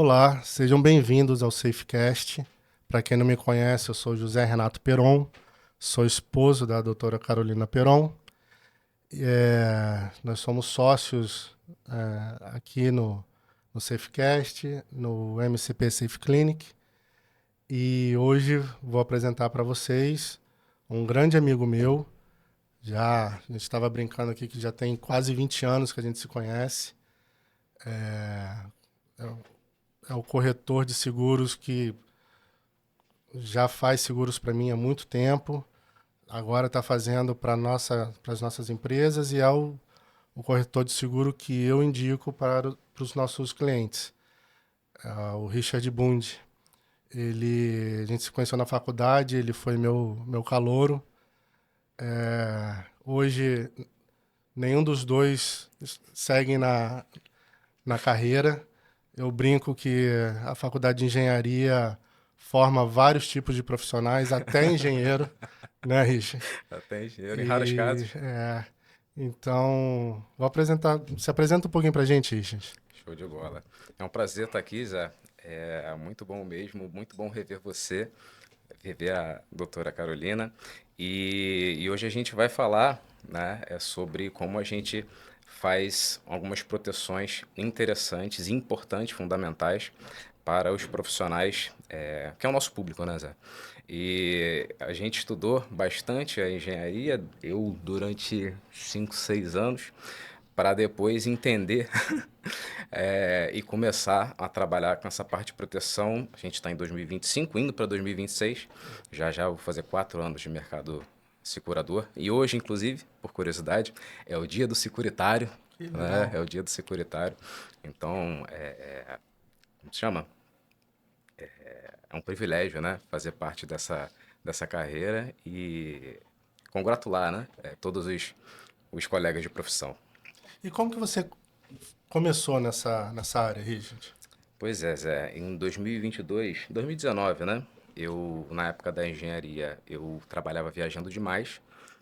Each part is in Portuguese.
Olá, sejam bem-vindos ao SafeCast. Para quem não me conhece, eu sou José Renato Peron, sou esposo da doutora Carolina Peron. Nós somos sócios aqui no SafeCast, no MCP Safe Clinic. E hoje vou apresentar para vocês um grande amigo meu. A gente estava brincando aqui que já tem quase 20 anos que a gente se conhece. É o corretor de seguros que já faz seguros para mim há muito tempo. Agora está fazendo para as nossas empresas e é o corretor de seguro que eu indico para os nossos clientes. O Richard Bund. A gente se conheceu na faculdade, ele foi meu calouro. Hoje, nenhum dos dois segue na carreira. Eu brinco que a faculdade de engenharia forma vários tipos de profissionais, até engenheiro, né, Richard? Até engenheiro, em raros E, casos. é, então, vou apresentar. Se apresenta um pouquinho pra gente, Richard. Show de bola. É um prazer estar aqui, Zé. É muito bom mesmo, muito bom rever você, rever a doutora Carolina. E hoje a gente vai falar, né, sobre como a gente faz algumas proteções interessantes, importantes, fundamentais para os profissionais, que é o nosso público, né, Zé? E a gente estudou bastante a engenharia, eu durante 5, 6 anos, para depois entender e começar a trabalhar com essa parte de proteção. A gente está em 2025, indo para 2026. Já já vou fazer 4 anos de mercado segurador. E hoje, inclusive, por curiosidade, é o dia do securitário. Que Né? legal. É o dia do securitário. Então, como se chama? É um privilégio, né? Fazer parte dessa carreira e congratular, né? Todos os colegas de profissão. E como que você começou nessa área, Richard? Pois é, Zé. Em 2022, 2019, né? Eu, na época da engenharia, eu trabalhava viajando demais.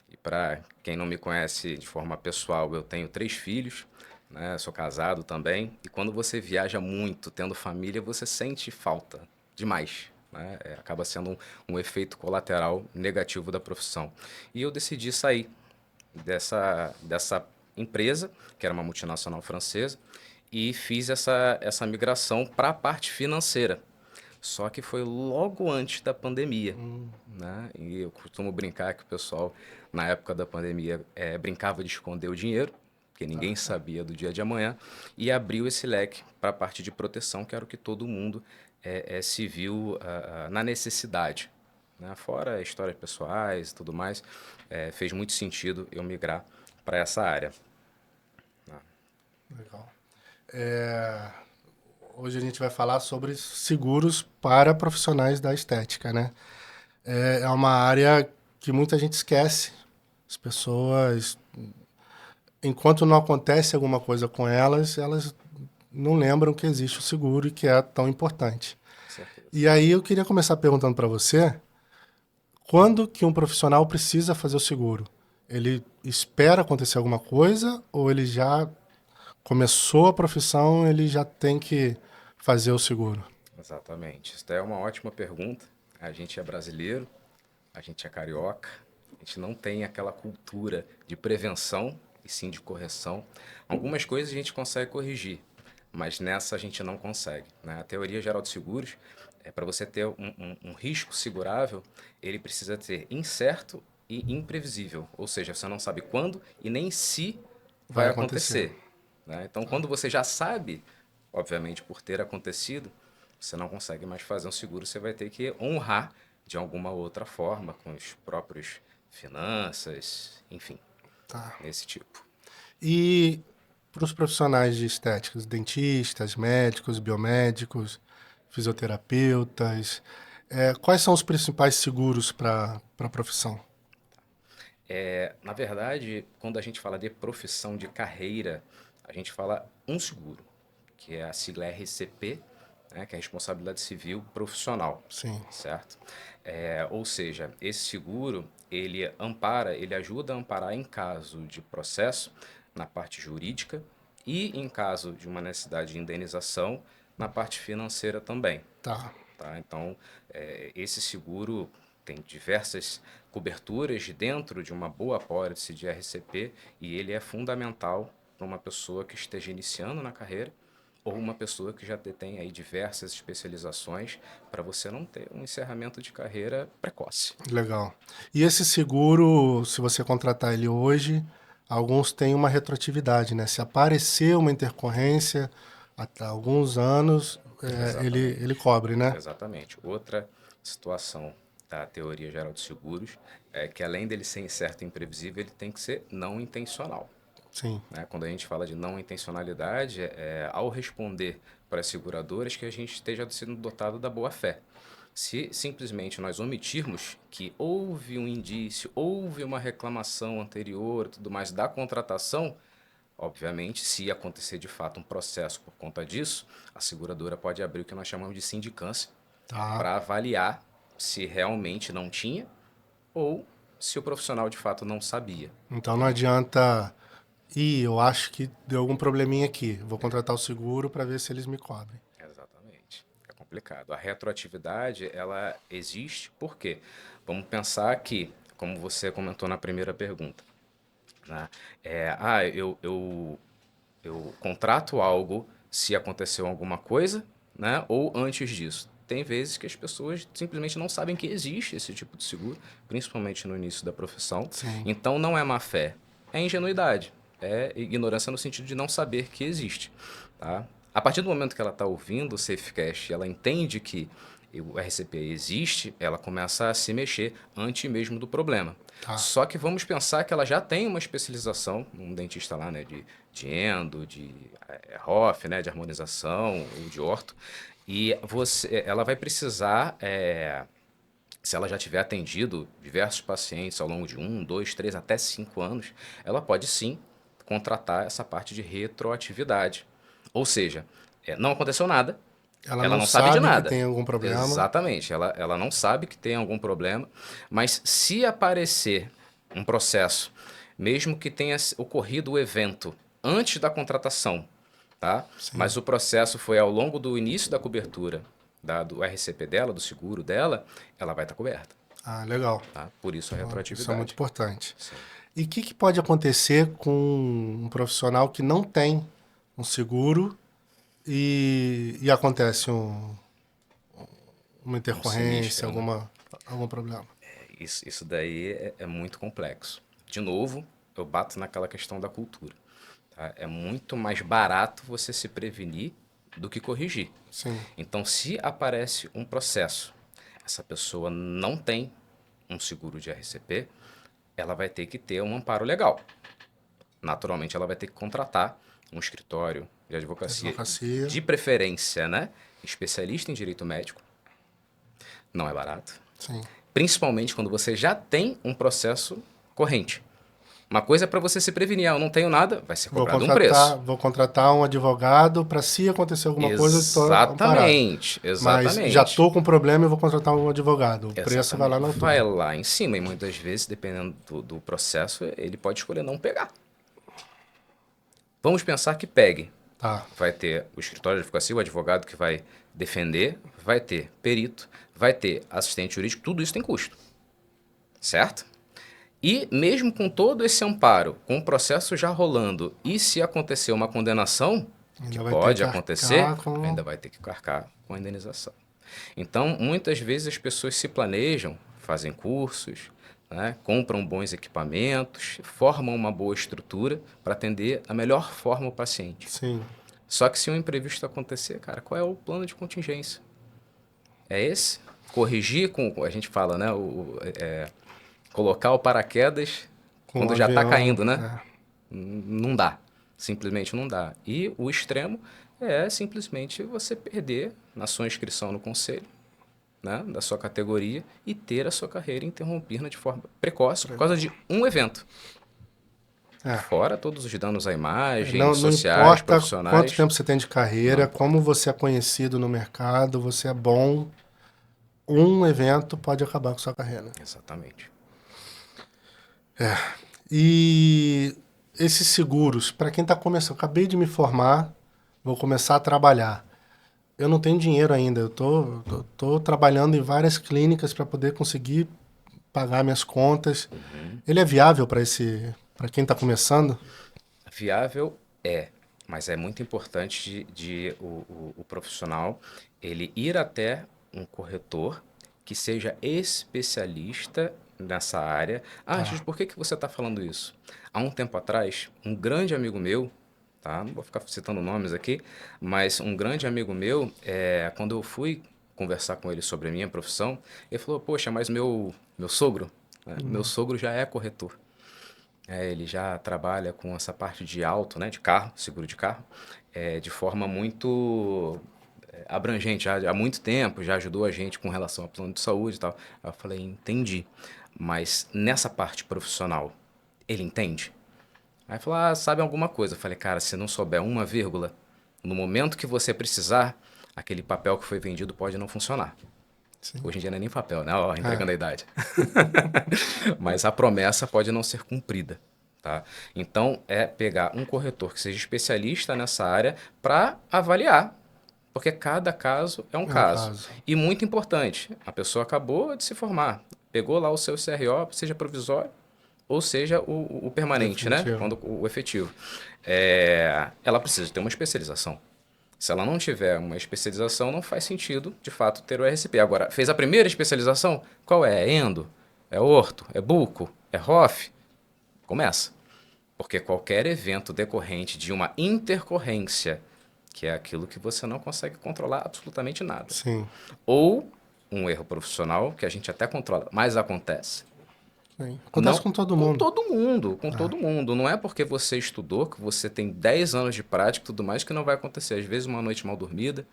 E para quem não me conhece de forma pessoal, eu tenho 3 filhos, né? Sou casado também. E quando você viaja muito, tendo família, você sente falta demais, né? Acaba sendo um efeito colateral negativo da profissão. E eu decidi sair dessa empresa, que era uma multinacional francesa, e fiz essa migração para a parte financeira. Só que foi logo antes da pandemia, Hum, né? E eu costumo brincar que o pessoal, na época da pandemia, brincava de esconder o dinheiro, porque ninguém sabia do dia de amanhã, e abriu esse leque para a parte de proteção, que era o que todo mundo se viu na necessidade. Né? Fora histórias pessoais e tudo mais, fez muito sentido eu migrar para essa área. legal. É, Hoje a gente vai falar sobre seguros para profissionais da estética, né? É uma área que muita gente esquece. As pessoas, enquanto não acontece alguma coisa com elas não lembram que existe o seguro e que é tão importante. Com certeza. E aí eu queria começar perguntando para você, quando que um profissional precisa fazer o seguro? Ele espera acontecer alguma coisa ou ele já começou a profissão, ele já tem que fazer o seguro? Exatamente. Isso é uma ótima pergunta. A gente é brasileiro, a gente é carioca, a gente não tem aquela cultura de prevenção e sim de correção. Algumas coisas a gente consegue corrigir, mas nessa a gente não consegue. Né? A teoria geral de seguros é para você ter um risco segurável, ele precisa ser incerto e imprevisível. Ou seja, você não sabe quando e nem se Vai vai acontecer. acontecer. Né? Então, quando você já sabe, obviamente por ter acontecido, você não consegue mais fazer um seguro, você vai ter que honrar de alguma outra forma, com os próprios finanças, enfim, Tá. nesse tipo. E para os profissionais de estética, dentistas, médicos, biomédicos, fisioterapeutas, quais são os principais seguros para a profissão? Na verdade, quando a gente fala de profissão de carreira, a gente fala um seguro, que é a sigla RCP, né, que é a responsabilidade civil profissional, Sim. certo? Ou seja, esse seguro ele ampara, ele ajuda a amparar em caso de processo na parte jurídica e em caso de uma necessidade de indenização na parte financeira também. Tá. Tá? Então, esse seguro tem diversas coberturas dentro de uma boa apólice de RCP e ele é fundamental para uma pessoa que esteja iniciando na carreira ou uma pessoa que já detém aí diversas especializações para você não ter um encerramento de carreira precoce. Legal. E esse seguro, se você contratar ele hoje, alguns têm uma retroatividade, né? Se aparecer uma intercorrência há alguns anos, ele Exatamente. cobre, né? Exatamente. Outra situação da teoria geral de seguros é que além dele ser incerto e imprevisível, ele tem que ser não intencional. Sim. Né? Quando a gente fala de não intencionalidade, ao responder para as seguradoras que a gente esteja sendo dotado da boa-fé. Se simplesmente nós omitirmos que houve um indício, houve uma reclamação anterior e tudo mais da contratação, obviamente, se acontecer de fato um processo por conta disso, a seguradora pode abrir o que nós chamamos de sindicância Tá. para avaliar se realmente não tinha ou se o profissional de fato não sabia. Então não adianta. Eu acho que deu algum probleminha aqui. Vou contratar o seguro para ver se eles me cobrem. Exatamente. É complicado. A retroatividade, ela existe por quê? Vamos pensar que, como você comentou na primeira pergunta, né? Eu contrato algo se aconteceu alguma coisa, né? Ou antes disso. Tem vezes que as pessoas simplesmente não sabem que existe esse tipo de seguro, principalmente no início da profissão. Sim. Então não é má fé, é ingenuidade, é ignorância no sentido de não saber que existe. Tá? A partir do momento que ela está ouvindo o SafeCast, ela entende que o RCP existe, ela começa a se mexer antes mesmo do problema. Tá. Só que vamos pensar que ela já tem uma especialização, um dentista lá, né, de endo, de HOF, né, de harmonização ou de orto, e ela vai precisar, se ela já tiver atendido diversos pacientes ao longo de 1, 2, 3, até 5 anos, ela pode sim contratar essa parte de retroatividade. Ou seja, não aconteceu nada, Ela ela não não sabe de sabe que nada. tem algum problema. Exatamente, ela não sabe que tem algum problema, mas se aparecer um processo, mesmo que tenha ocorrido o evento antes da contratação, tá? Sim. Mas o processo foi ao longo do início da cobertura do RCP dela, do seguro dela, ela vai estar coberta. Ah, legal. Tá? Por isso a Isso é muito retroatividade. importante. Sim. E o que pode acontecer com um profissional que não tem um seguro e acontece uma intercorrência, Sinistro, né? algum problema? Isso daí é muito complexo. De novo, eu bato naquela questão da cultura. Tá? É muito mais barato você se prevenir do que corrigir. Sim. Então, se aparece um processo, essa pessoa não tem um seguro de RCP, ela vai ter que ter um amparo legal. Naturalmente, ela vai ter que contratar um escritório de advocacia, de preferência, né? Especialista em direito médico. Não é barato. Sim. Principalmente quando você já tem um processo corrente. Uma coisa é para você se prevenir, eu não tenho nada, vai ser cobrado um preço. Vou contratar um advogado para se acontecer alguma coisa, eu estou amparado. Mas já estou com problema e vou contratar um advogado. O preço vai lá na altura. Vai lá em cima e muitas vezes, dependendo do processo, ele pode escolher não pegar. Vamos pensar que pegue. Tá. Vai ter o escritório de advocacia, o advogado que vai defender, vai ter perito, vai ter assistente jurídico, tudo isso tem custo. Certo? E mesmo com todo esse amparo, com o processo já rolando, e se acontecer uma condenação, que pode acontecer, ainda vai ter que carcar com a indenização. Então, muitas vezes as pessoas se planejam, fazem cursos, né, compram bons equipamentos, formam uma boa estrutura para atender a melhor forma o paciente. Sim. Só que se um imprevisto acontecer, cara, qual é o plano de contingência? É esse? Corrigir com, a gente fala, né, colocar o paraquedas quando já está caindo, né? Não dá. Simplesmente não dá. E o extremo é simplesmente você perder na sua inscrição no conselho, né, da sua categoria e ter a sua carreira interrompida de forma precoce por causa de um evento. Fora todos os danos à imagem, sociais, não importa profissionais. Quanto tempo você tem de carreira, como você é conhecido no mercado, você é bom, um evento pode acabar com sua carreira. Exatamente. E esses seguros, para quem está começando, acabei de me formar, vou começar a trabalhar. eu não tenho dinheiro ainda. Eu tô trabalhando em várias clínicas para poder conseguir pagar minhas contas. Ele é viável para quem está começando? Viável é, mas é muito importante o profissional ele ir até um corretor que seja especialista nessa área. Ah, Gis, Tá. por que que você está falando isso? Há um tempo atrás, um grande amigo meu, tá? Não vou ficar citando nomes aqui, mas um grande amigo meu, quando eu fui conversar com ele sobre a minha profissão, ele falou: Poxa, mas meu sogro, né? Meu sogro já é corretor. Ele já trabalha com essa parte de auto, né, de carro, seguro de carro, de forma muito abrangente, já há muito tempo, já ajudou a gente com relação ao plano de saúde e tal. Aí eu falei, entendi. Mas nessa parte profissional, ele entende? Aí falou, ah, sabe alguma coisa? Eu falei, cara, se não souber uma vírgula, no momento que você precisar, aquele papel que foi vendido pode não funcionar. Sim. Hoje em dia não é nem papel, né? Ó, É, entregando a idade. Mas a promessa pode não ser cumprida, tá? Então, é pegar um corretor que seja especialista nessa área para avaliar, porque cada caso é um é um caso. caso. E muito importante, a pessoa acabou de se formar, pegou lá o seu CRO, seja provisório ou seja o permanente, né? Definitivo. Quando o efetivo. Ela precisa ter uma especialização. Se ela não tiver uma especialização, não faz sentido, de fato, ter o RCP. Agora, fez a primeira especialização? Qual é? É endo? É orto? É buco? É ROF? Começa. Porque qualquer evento decorrente de uma intercorrência, que é aquilo que você não consegue controlar absolutamente nada, Sim. ou um erro profissional, que a gente até controla, mas acontece. Sim. Acontece Não com todo com mundo. todo mundo, com Ah, todo mundo. Não é porque você estudou, que você tem 10 anos de prática e tudo mais, que não vai acontecer. Às vezes uma noite mal dormida,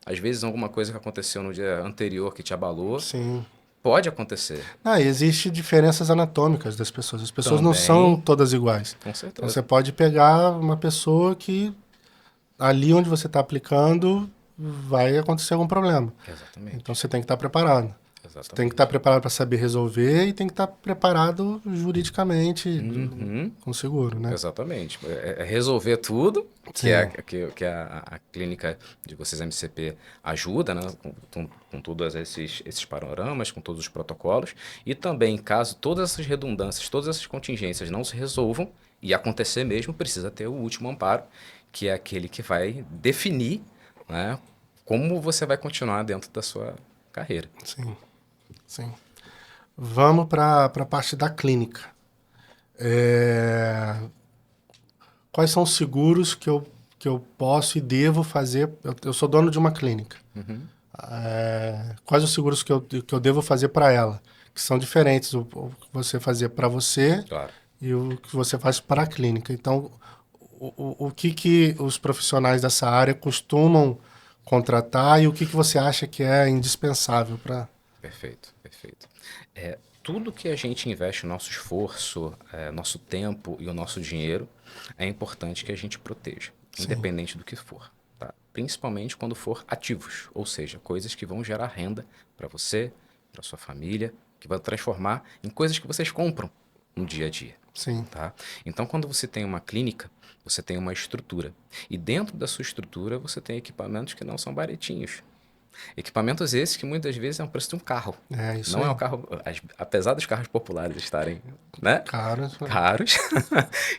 às vezes alguma coisa que aconteceu no dia anterior que te abalou. sim. Pode acontecer. Ah, e existe diferenças anatômicas das pessoas. As pessoas não são Também, todas iguais. com Então certeza. você pode pegar uma pessoa que ali onde você está aplicando vai acontecer algum problema. Então Exatamente. você tem que estar preparado. Você tem que estar Exatamente. preparado para saber resolver e tem que estar preparado juridicamente Uhum. com seguro, né? Exatamente. É resolver tudo, que é, Sim, que a clínica de vocês MCP ajuda, né? Com todos esses panoramas, com todos os protocolos. E também, caso todas essas redundâncias, todas essas contingências não se resolvam, e acontecer mesmo, precisa ter o último amparo, que é aquele que vai definir, né, como você vai continuar dentro da sua carreira. sim, sim. Vamos para a parte da clínica. É, quais são os seguros que eu posso e devo fazer? Eu sou dono de uma clínica. Quais os seguros que eu devo fazer para ela? Que são diferentes o que você fazer para você Claro. e o que você faz para a clínica. Então, o que os profissionais dessa área costumam contratar e o que você acha que é indispensável para... Perfeito, perfeito. Tudo que a gente investe nosso esforço, nosso tempo e o nosso dinheiro, é importante que a gente proteja, Sim, independente do que for, tá? Principalmente quando for ativos, ou seja, coisas que vão gerar renda para você, para sua família, que vão transformar em coisas que vocês compram no dia a dia. sim, Tá? Então, quando você tem uma clínica, você tem uma estrutura. E dentro da sua estrutura, você tem equipamentos que não são baratinhos. Equipamentos esses que muitas vezes é o preço de um carro. é isso Não é um aí. carro, apesar dos carros populares estarem, né, Caro, caros,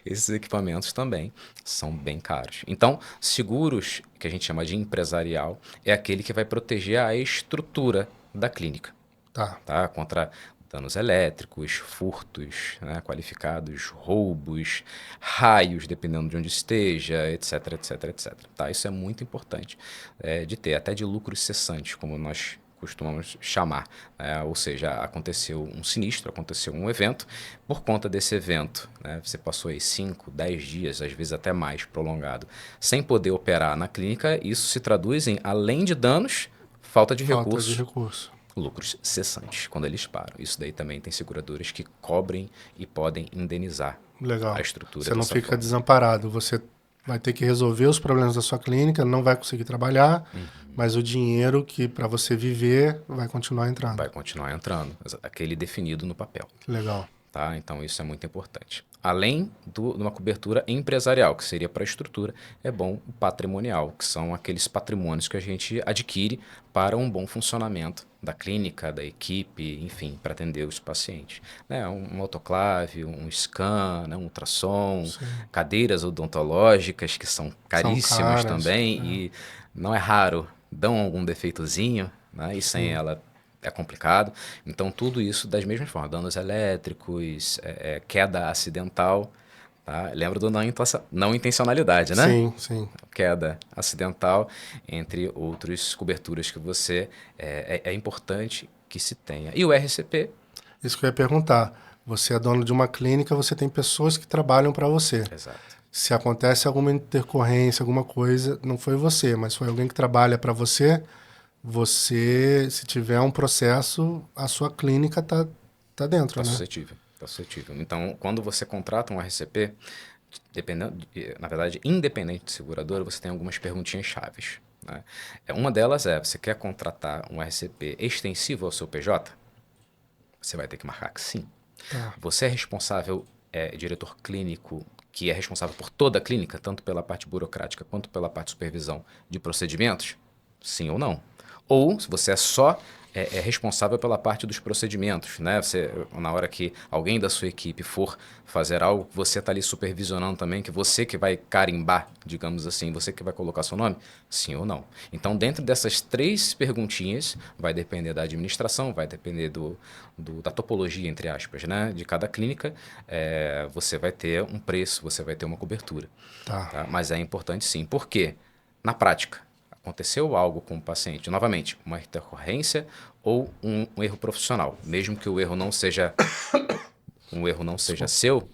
esses equipamentos também são bem caros. Então, seguros, que a gente chama de empresarial, é aquele que vai proteger a estrutura da clínica, tá, tá? Contra danos elétricos, furtos, né, qualificados, roubos, raios, dependendo de onde esteja, etc, etc, etc. Tá? Isso é muito importante de ter, até de lucros cessantes, como nós costumamos chamar. Ou seja, aconteceu um sinistro, aconteceu um evento, por conta desse evento, né, você passou aí 5, 10 dias, às vezes até mais prolongado, sem poder operar na clínica, isso se traduz em, além de danos, falta de falta de recursos, recurso. lucros cessantes quando eles param. Isso daí também tem seguradoras que cobrem e podem indenizar a Legal. estrutura Você não dessa fica forma. desamparado. Você vai ter que resolver os problemas da sua clínica, não vai conseguir trabalhar, mas o dinheiro que para você viver vai continuar entrando. Vai continuar entrando, aquele definido no papel. Legal. Tá? Então isso é muito importante. além de uma cobertura empresarial, que seria para a estrutura, é bom o patrimonial, que são aqueles patrimônios que a gente adquire para um bom funcionamento da clínica, da equipe, enfim, para atender os pacientes. Né? Um autoclave, um scan, né? Um ultrassom, Sim. cadeiras odontológicas, que são São caríssimas caras. também, É. e não é raro, dão algum defeitozinho, né? E sem Sim. ela é complicado. Então, tudo isso das mesmas formas, danos elétricos, queda acidental, tá? Lembra do não intencionalidade, né? Sim, sim. Queda acidental, entre outras coberturas que é importante que se tenha. E o RCP, Isso que eu ia perguntar. Você é dono de uma clínica, você tem pessoas que trabalham para você. exato, Se acontece alguma intercorrência, alguma coisa, não foi você, mas foi alguém que trabalha para você, você, se tiver um processo, a sua clínica tá dentro, está né? suscetível. Tá suscetível. Então, quando você contrata um RCP, na verdade, independente de seguradora, você tem algumas perguntinhas chaves. Né? Uma delas é, você quer contratar um RCP extensivo ao seu PJ? Você vai ter que marcar que sim. Tá. Você é responsável, diretor clínico, que é responsável por toda a clínica, tanto pela parte burocrática quanto pela parte de supervisão de procedimentos? Sim ou não? Ou se você é só responsável pela parte dos procedimentos, né? Você, na hora que alguém da sua equipe for fazer algo, você está ali supervisionando também, que você que vai carimbar, digamos assim, você que vai colocar seu nome? Sim ou não? Então, dentro dessas três perguntinhas, vai depender da administração, vai depender da topologia, entre aspas, né? De cada clínica, você vai ter um preço, você vai ter uma cobertura. Tá. Tá? Mas é importante sim. Por quê? Na prática, aconteceu algo com o paciente, novamente, uma intercorrência ou um erro profissional, mesmo que o erro não seja Desculpa. seu,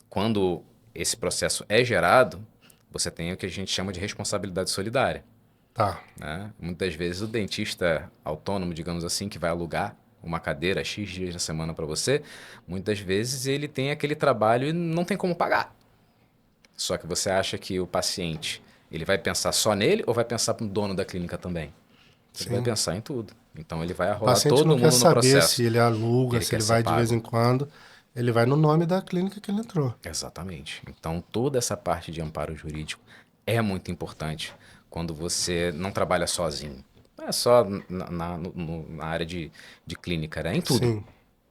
quando esse processo é gerado, você tem o que a gente chama de responsabilidade solidária. Tá. Né? Muitas vezes o dentista autônomo, digamos assim, que vai alugar uma cadeira X dias na semana para você, muitas vezes ele tem aquele trabalho e não tem como pagar. Só que você acha que o paciente, ele vai pensar só nele ou vai pensar no dono da clínica também? Ele vai Sim. pensar em tudo. Então ele vai O arrolar paciente não todo quer mundo no saber se processo. ele aluga, Ele se quer ele ser vai de vez pago. em quando. Ele vai no nome da clínica que ele entrou. Exatamente. Então toda essa parte de amparo jurídico é muito importante quando você não trabalha sozinho. Não é só na área de clínica, né? Em tudo. Sim.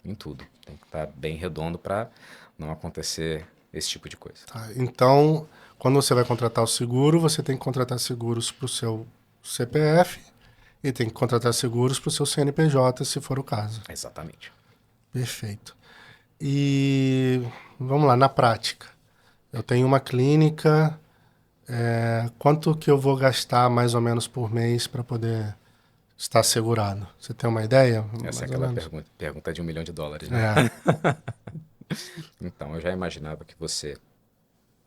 Em tudo. Tem que estar bem redondo para não acontecer esse tipo de coisa. Tá. Então, quando você vai contratar o seguro, você tem que contratar seguros para o seu CPF e tem que contratar seguros para o seu CNPJ, se for o caso. Exatamente. Perfeito. E vamos lá, na prática. Eu tenho uma clínica, quanto que eu vou gastar mais ou menos por mês para poder estar segurado? Você tem uma ideia? Essa é Mais ou aquela menos. pergunta de US$ 1 milhão, né? É, Então, eu já imaginava que você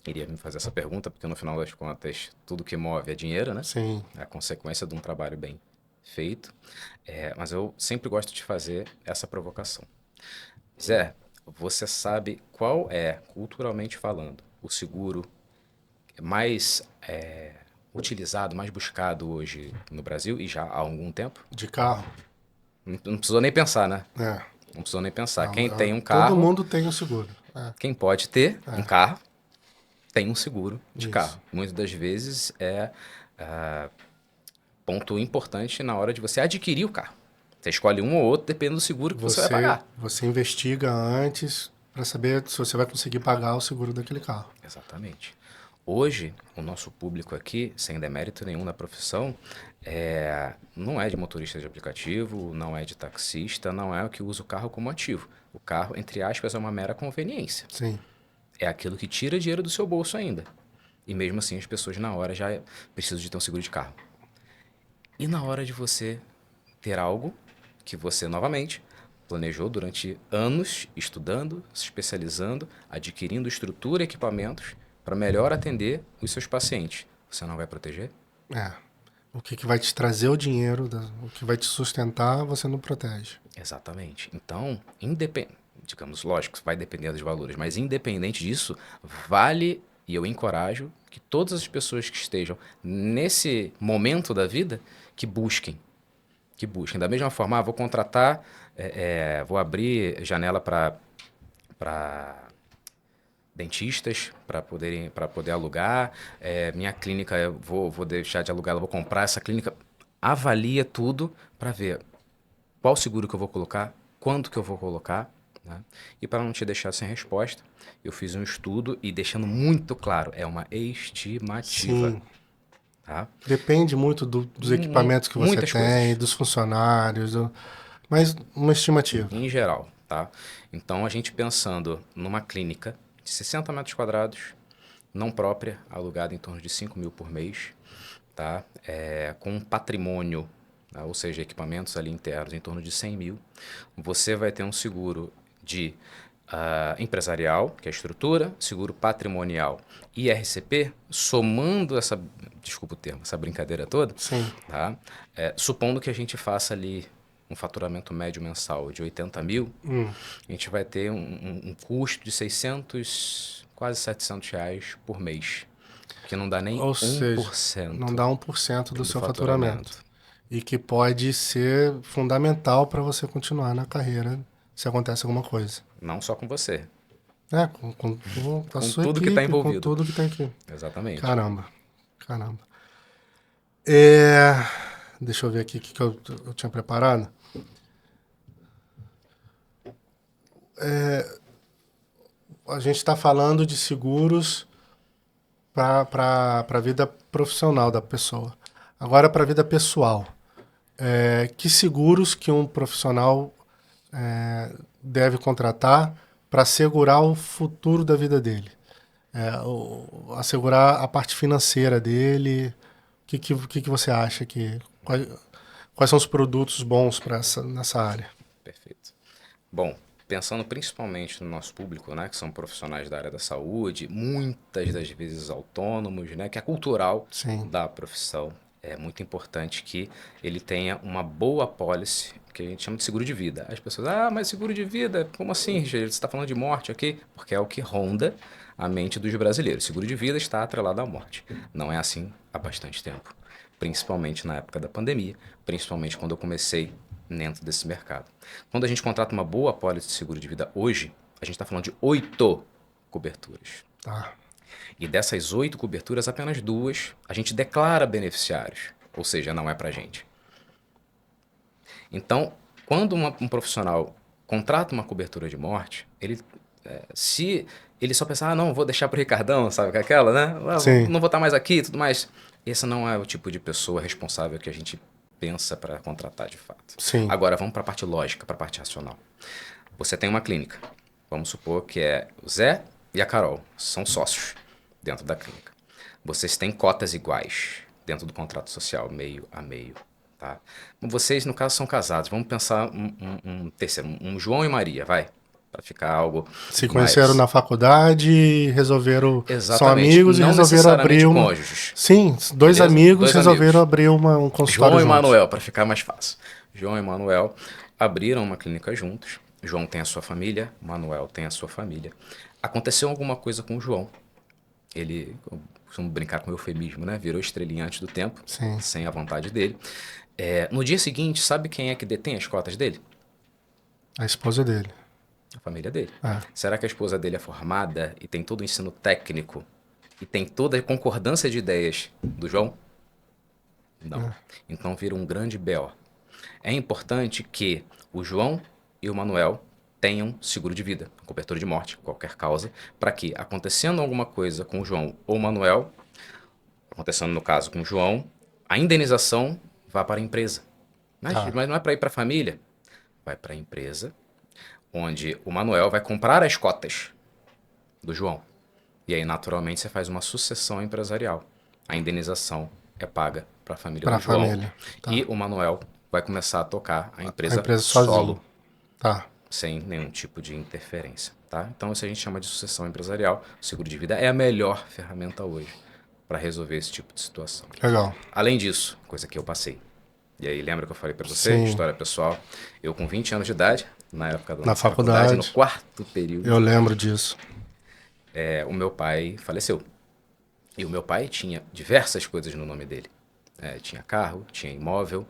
iria me fazer essa pergunta, porque no final das contas, tudo que move é dinheiro, né? sim. É a consequência de um trabalho bem feito. Mas eu sempre gosto de fazer essa provocação. Zé, você sabe qual é, culturalmente falando, o seguro mais utilizado, mais buscado hoje no Brasil e já há algum tempo? De carro? Não precisou nem pensar, né? É. Não precisou nem pensar. Não, Quem tem um todo carro, mundo tem um seguro. É, quem pode ter um carro, tem um seguro de isso. carro. Muitas das vezes ponto importante na hora de você adquirir o carro. Você escolhe um ou outro, dependendo do seguro que você vai pagar. Você investiga antes para saber se você vai conseguir pagar o seguro daquele carro. Exatamente. Hoje, o nosso público aqui, sem demérito nenhum na profissão, não é de motorista de aplicativo, não é de taxista, não é o que usa o carro como ativo. O carro, entre aspas, é uma mera conveniência. Sim. É aquilo que tira dinheiro do seu bolso ainda. E mesmo assim, as pessoas na hora já precisam de ter um seguro de carro. E na hora de você ter algo que você, novamente, planejou durante anos, estudando, se especializando, adquirindo estrutura e equipamentos para melhor atender os seus pacientes. Você não vai proteger? É. O que vai te trazer o dinheiro, o que vai te sustentar, você não protege. Exatamente. Então, digamos, lógico, vai depender dos valores, mas independente disso, vale, e eu encorajo, que todas as pessoas que estejam nesse momento da vida, que busquem. Da mesma forma, vou contratar, vou abrir janela para para dentistas para poder alugar. Minha clínica, eu vou deixar de alugar, eu vou comprar essa clínica. Avalia tudo para ver qual seguro que eu vou colocar, quanto que eu vou colocar, né? E para não te deixar sem resposta, eu fiz um estudo e deixando muito claro, é uma estimativa, Sim. tá? Depende muito dos equipamentos que você Muitas tem, coisas, dos funcionários, mas uma estimativa. em geral, tá? Então, a gente pensando numa clínica de 60 metros quadrados, não própria, alugada em torno de 5 mil por mês, tá? Com um patrimônio, tá? Ou seja, equipamentos ali internos em torno de 100 mil, você vai ter um seguro de empresarial, que é a estrutura, seguro patrimonial e RCP, somando essa, desculpa o termo, essa brincadeira toda, Sim. tá? Supondo que a gente faça ali um faturamento médio mensal de 80 mil, a gente vai ter um custo de 600, quase 700 reais por mês, que não dá nem Ou seja, não 1% dá 1% do do seu faturamento. faturamento. E que pode ser fundamental para você continuar na carreira se acontece alguma coisa. Não só com você, Com a com sua tudo que está equipe, com envolvido. tudo que tem aqui. Exatamente. Caramba, caramba. É, deixa eu ver aqui o que eu tinha preparado. A gente está falando de seguros para a vida profissional da pessoa. Agora, para a vida pessoal. Que seguros que um profissional deve contratar para assegurar o futuro da vida dele? Assegurar a parte financeira dele. O que você acha quais são os produtos bons nessa área? Perfeito. Bom, pensando principalmente no nosso público, né, que são profissionais da área da saúde, muitas das vezes autônomos, né, que é cultural Sim. da profissão, é muito importante que ele tenha uma boa apólice, que a gente chama de seguro de vida. As pessoas, mas seguro de vida, como assim, Richard? Você está falando de morte aqui? Porque é o que ronda a mente dos brasileiros. Seguro de vida está atrelado à morte. Não é assim há bastante tempo. Principalmente na época da pandemia, principalmente quando eu comecei dentro desse mercado. Quando a gente contrata uma boa apólice de seguro de vida hoje, a gente está falando de 8 coberturas. Tá. E dessas 8 coberturas, apenas 2 a gente declara beneficiários, ou seja, não é para gente. Então, quando um profissional contrata uma cobertura de morte, se ele só pensar, não, vou deixar para o Ricardão, sabe, aquela, né? Sim. Não vou estar mais aqui e tudo mais. Esse não é o tipo de pessoa responsável que a gente pensa para contratar de fato. Sim. Agora, vamos para a parte lógica, para a parte racional. Você tem uma clínica. Vamos supor que é o Zé e a Carol. São sócios dentro da clínica. Vocês têm cotas iguais dentro do contrato social, meio a meio. Tá? Vocês, no caso, são casados. Vamos pensar um terceiro, um João e Maria, vai. Para ficar algo Se mais... conheceram na faculdade e resolveram. São Exatamente. amigos e Não resolveram abrir necessariamente uma. cônjuges. Sim, dois Beleza? amigos Dois resolveram amigos. abrir um consultório João e juntos. Manuel, para ficar mais fácil. João e Manuel abriram uma clínica juntos. João tem a sua família, Manuel tem a sua família. Aconteceu alguma coisa com o João. Ele, vamos brincar com eufemismo, né? Virou estrelinha antes do tempo, Sim. sem a vontade dele. No dia seguinte, sabe quem é que detém as cotas dele? A esposa dele. A família dele. É. Será que a esposa dele é formada e tem todo o ensino técnico e tem toda a concordância de ideias do João? Não. Então vira um grande BO. É importante que o João e o Manuel tenham seguro de vida, cobertura de morte, qualquer causa, para que, acontecendo alguma coisa com o João ou o Manuel, acontecendo no caso com o João, a indenização vá para a empresa. Tá. Mas não é para ir para a família. Vai para a empresa, onde o Manuel vai comprar as cotas do João. E aí, naturalmente, você faz uma sucessão empresarial. A indenização é paga para a família Para a do João. família. Tá. E o Manuel vai começar a tocar a A empresa empresa solo, sozinho. Tá. sem nenhum tipo de interferência. Tá? Então, isso a gente chama de sucessão empresarial. O seguro de vida é a melhor ferramenta hoje para resolver esse tipo de situação. Legal. Além disso, coisa que eu passei. E aí, lembra que eu falei para você? Sim. História pessoal. Eu, com 20 anos de idade, na época da Na faculdade. no quarto período, Eu lembro disso. o meu pai faleceu. E o meu pai tinha diversas coisas no nome dele. Tinha carro, tinha imóvel,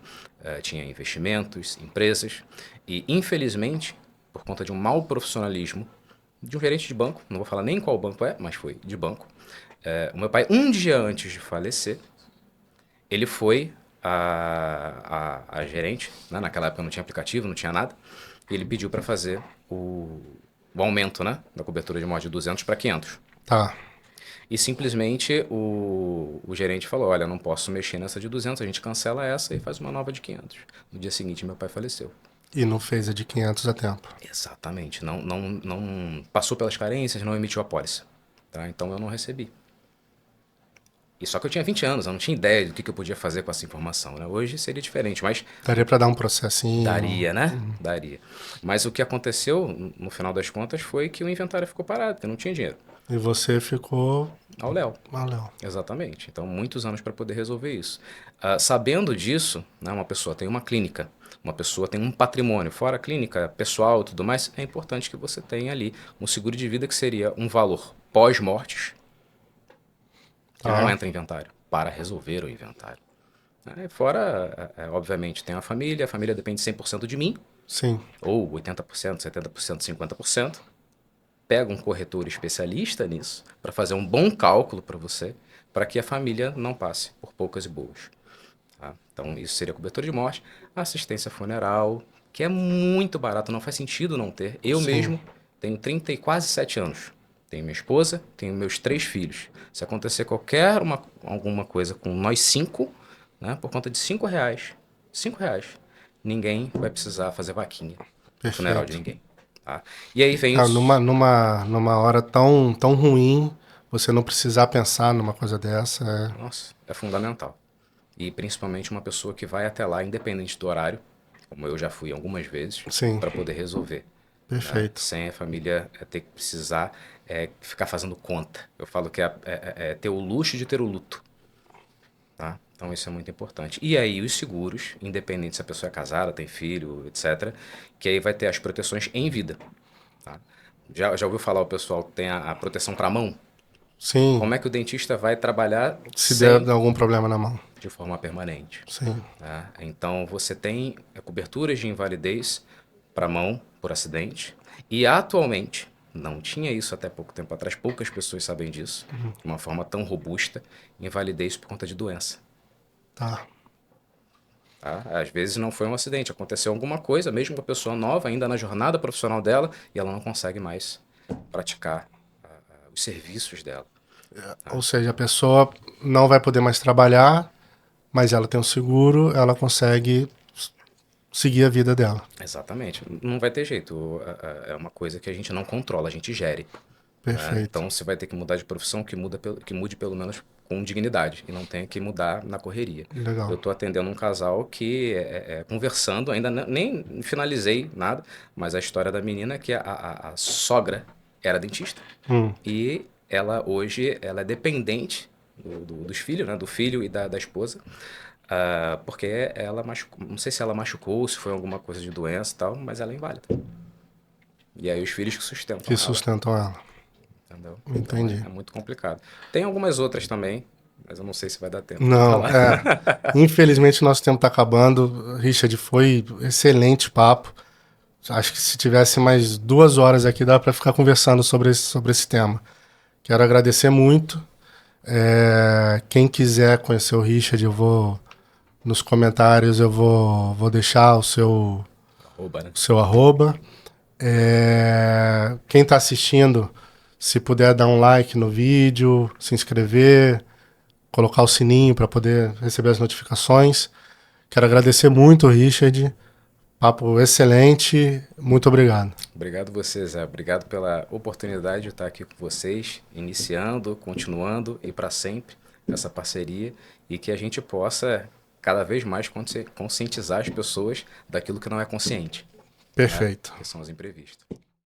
tinha investimentos, empresas. E, infelizmente, por conta de um mau profissionalismo de um gerente de banco, não vou falar nem qual banco é, mas foi de banco. O meu pai, um dia antes de falecer, ele foi a gerente, né? Naquela época não tinha aplicativo, não tinha nada, e ele pediu para fazer o aumento, né, da cobertura de morte de 200 para 500. Tá. E simplesmente o gerente falou, olha, não posso mexer nessa de 200, a gente cancela essa e faz uma nova de 500. No dia seguinte, meu pai faleceu. E não fez a de 500 a tempo. Exatamente. Não passou pelas carências, não emitiu a pólice. Tá? Então eu não recebi. E só que eu tinha 20 anos, eu não tinha ideia do que eu podia fazer com essa informação. Né? Hoje seria diferente, mas Daria para dar um processinho. daria, né? Daria. Mas o que aconteceu, no final das contas, foi que o inventário ficou parado, porque não tinha dinheiro. E você ficou... Ao Léo. Léo. Exatamente. Então, muitos anos para poder resolver isso. Sabendo disso, né, uma pessoa tem uma clínica, uma pessoa tem um patrimônio, fora a clínica, pessoal e tudo mais, é importante que você tenha ali um seguro de vida que seria um valor pós-mortes, que não entra em inventário, para resolver o inventário. Fora, obviamente, tem a família depende 100% de mim, Sim. ou 80%, 70%, 50%. Pega um corretor especialista nisso para fazer um bom cálculo para você, para que a família não passe por poucas e boas. Tá? Então, isso seria cobertura de morte, assistência funeral, que é muito barato, não faz sentido não ter. Eu mesmo tenho 30 e quase 7 anos. Tenho minha esposa, tenho meus 3 filhos. Se acontecer alguma coisa com nós 5, né, por conta de R$ 5, ninguém vai precisar fazer vaquinha no funeral de ninguém. Tá? E aí vem numa hora tão ruim, você não precisar pensar numa coisa dessa. Nossa, é fundamental. E principalmente uma pessoa que vai até lá, independente do horário, como eu já fui algumas vezes, para poder resolver. Perfeito. Né? Sem a família ter que precisar ficar fazendo conta. Eu falo que é ter o luxo de ter o luto. Tá? Então isso é muito importante. E aí os seguros, independente se a pessoa é casada, tem filho, etc., que aí vai ter as proteções em vida. Tá? Já ouviu falar o pessoal que tem a proteção para a mão? Sim. Como é que o dentista vai trabalhar se der algum problema na mão? De forma permanente. Sim. Tá? Então você tem coberturas de invalidez para a mão por acidente. E atualmente, não tinha isso até pouco tempo atrás, poucas pessoas sabem disso, de uma forma tão robusta, invalidez por conta de doença. Tá. Às vezes não foi um acidente, aconteceu alguma coisa, mesmo com a pessoa nova, ainda na jornada profissional dela, e ela não consegue mais praticar os serviços dela. Ou seja, a pessoa não vai poder mais trabalhar, mas ela tem um seguro, ela consegue seguir a vida dela. Exatamente. Não vai ter jeito. É uma coisa que a gente não controla, a gente gere. Perfeito. Então, você vai ter que mudar de profissão que mude pelo menos com dignidade e não tenha que mudar na correria. Legal. Eu estou atendendo um casal que conversando, ainda nem finalizei nada, mas a história da menina é que a sogra era dentista e ela hoje ela é dependente dos filhos, né? Do filho e da esposa, porque ela machucou, não sei se ela machucou, se foi alguma coisa de doença e tal, mas ela é inválida. E aí os filhos que sustentam ela. Entendeu? Entendi. Então é muito complicado. Tem algumas outras também, mas eu não sei se vai dar tempo. Não, infelizmente nosso tempo está acabando. Richard, foi excelente papo. Acho que se tivesse mais 2 horas aqui, dá para ficar conversando sobre esse tema. Quero agradecer muito. Quem quiser conhecer o Richard, eu vou nos comentários, eu vou deixar o seu arroba, né? O seu arroba. Quem está assistindo, se puder dar um like no vídeo, se inscrever, colocar o sininho para poder receber as notificações. Quero agradecer muito, Richard. Papo excelente. Muito obrigado. Obrigado você, Zé. Obrigado pela oportunidade de estar aqui com vocês, iniciando, continuando e para sempre essa parceria e que a gente possa cada vez mais conscientizar as pessoas daquilo que não é consciente. Perfeito. Que são os imprevistos.